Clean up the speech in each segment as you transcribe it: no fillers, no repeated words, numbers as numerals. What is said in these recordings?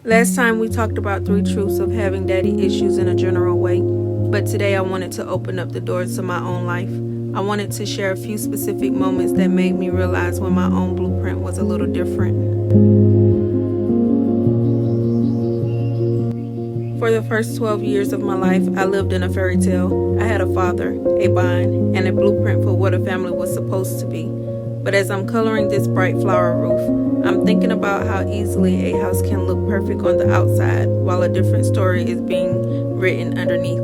Last time we talked about 3 truths of having daddy issues in a general way, but today I wanted to open up the doors to my own life. I wanted to share a few specific moments that made me realize when my own blueprint was a little different. For the first 12 years of my life, I lived in a fairy tale. I had a father, a bond, and a blueprint for what a family was supposed to be. But as I'm coloring this bright flower roof, I'm thinking about how easily a house can look perfect on the outside while a different story is being written underneath.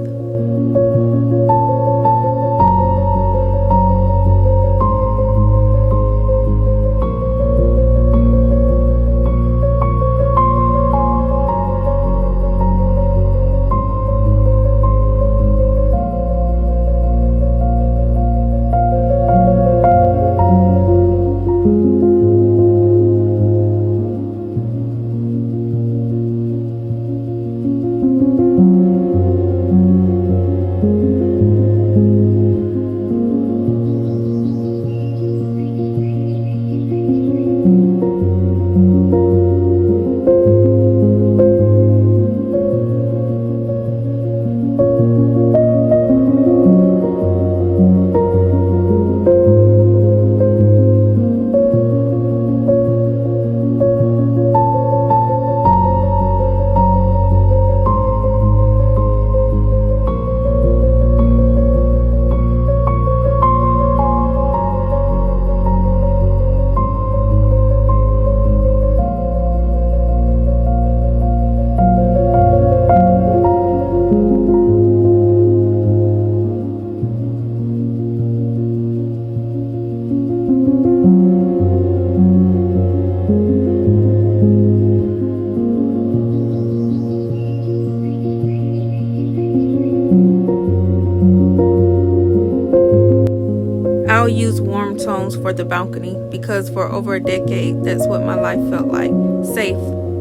I'll use warm tones for the balcony because for over a decade, that's what my life felt like. Safe,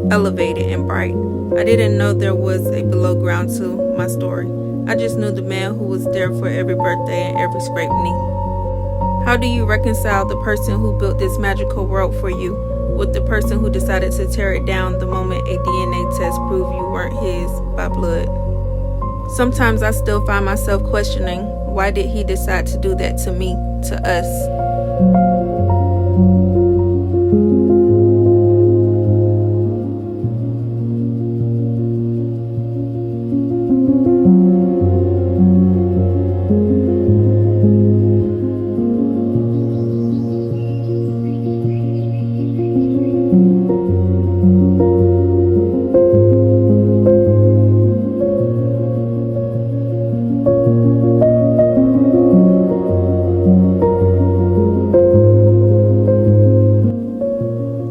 elevated, and bright. I didn't know there was a below ground to my story. I just knew the man who was there for every birthday and every scraped knee. How do you reconcile the person who built this magical world for you with the person who decided to tear it down the moment a DNA test proved you weren't his by blood? Sometimes I still find myself questioning, why did he decide to do that to me, to us?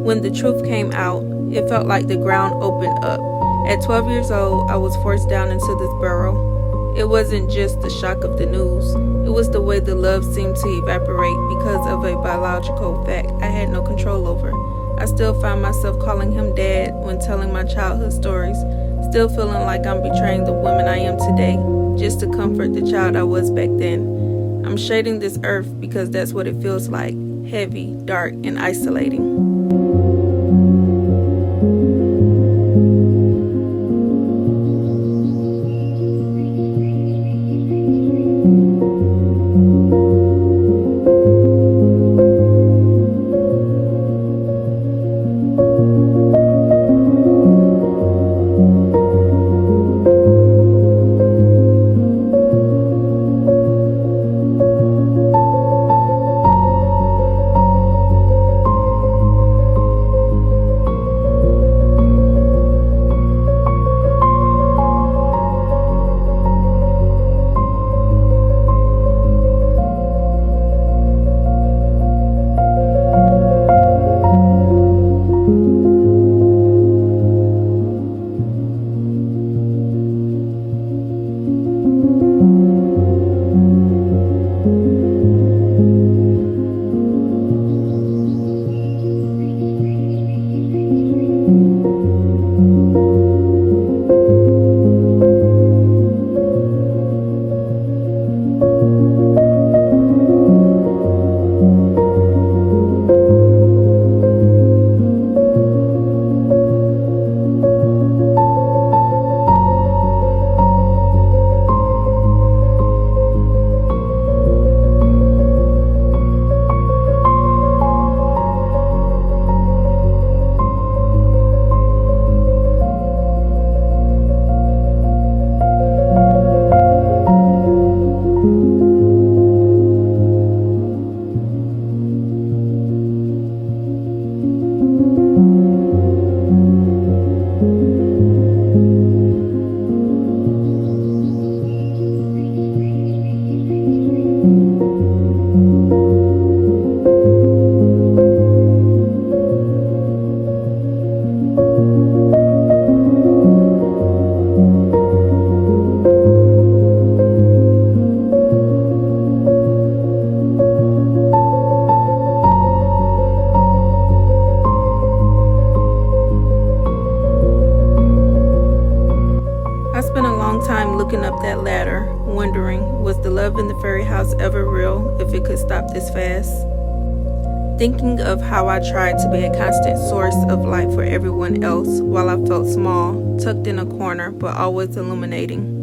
When the truth came out, it felt like the ground opened up. At 12 years old, I was forced down into this burrow. It wasn't just the shock of the news. It was the way the love seemed to evaporate because of a biological fact I had no control over. I still find myself calling him dad when telling my childhood stories, still feeling like I'm betraying the woman I am today just to comfort the child I was back then. I'm shading this earth because that's what it feels like, heavy, dark, and isolating. long time looking up that ladder, wondering, was the love in the fairy house ever real if it could stop this fast? Thinking of how I tried to be a constant source of light for everyone else while I felt small, tucked in a corner, but always illuminating.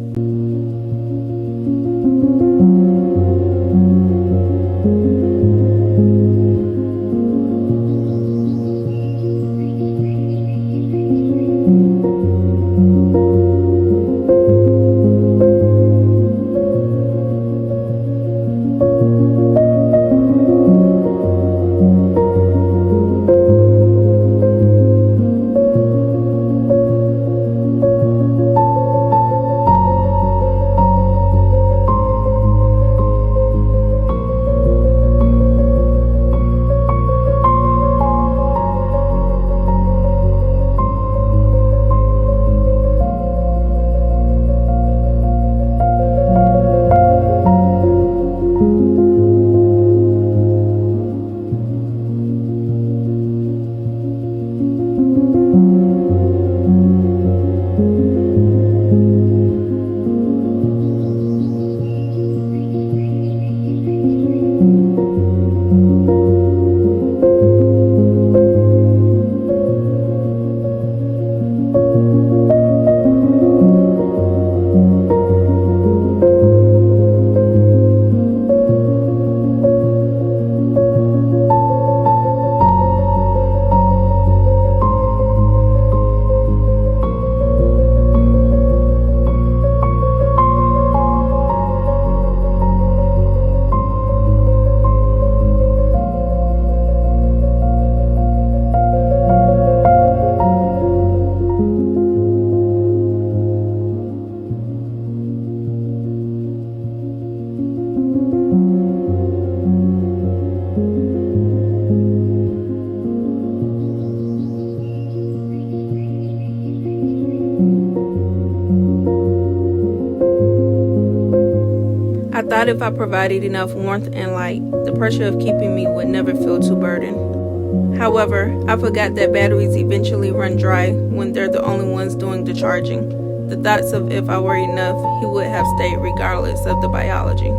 I thought if I provided enough warmth and light, the pressure of keeping me would never feel too burdened. However, I forgot that batteries eventually run dry when they're the only ones doing the charging. The thoughts of if I were enough, he would have stayed regardless of the biology.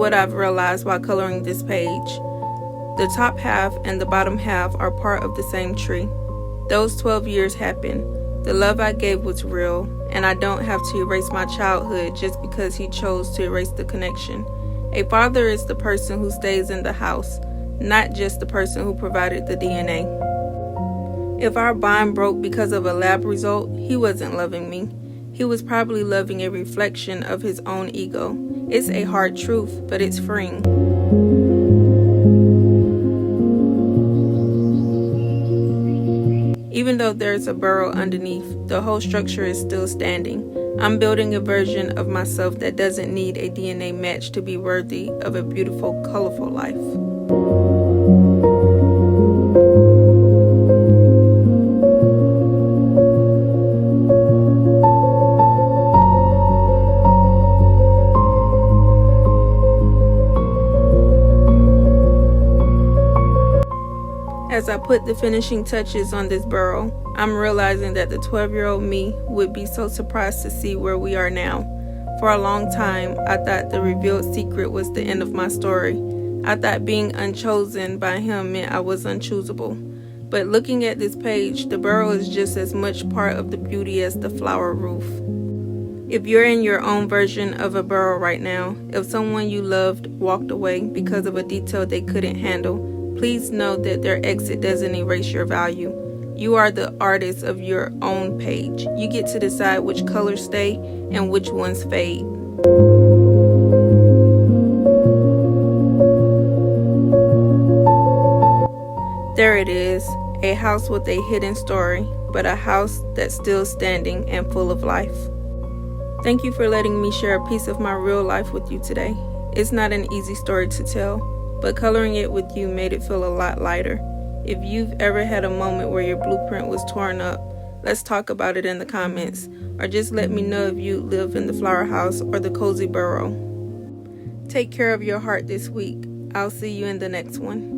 what I've realized while coloring this page. The top half and the bottom half are part of the same tree. Those 12 years happened. The love I gave was real, and I don't have to erase my childhood just because he chose to erase the connection. A father is the person who stays in the house, not just the person who provided the DNA. If our bond broke because of a lab result, he wasn't loving me. He was probably loving a reflection of his own ego. It's a hard truth, but it's freeing. Even though there's a burrow underneath, the whole structure is still standing. I'm building a version of myself that doesn't need a DNA match to be worthy of a beautiful, colorful life. As I put the finishing touches on this burrow, I'm realizing that the 12-year-old me would be so surprised to see where we are now. For a long time, I thought the revealed secret was the end of my story. I thought being unchosen by him meant I was unchoosable. But looking at this page, the burrow is just as much part of the beauty as the flower roof. If you're in your own version of a burrow right now, if someone you loved walked away because of a detail they couldn't handle, please know that their exit doesn't erase your value. You are the artist of your own page. You get to decide which colors stay and which ones fade. There it is, a house with a hidden story, but a house that's still standing and full of life. Thank you for letting me share a piece of my real life with you today. It's not an easy story to tell, but coloring it with you made it feel a lot lighter. If you've ever had a moment where your blueprint was torn up, let's talk about it in the comments, or just let me know if you live in the flower house or the cozy burrow. Take care of your heart this week. I'll see you in the next one.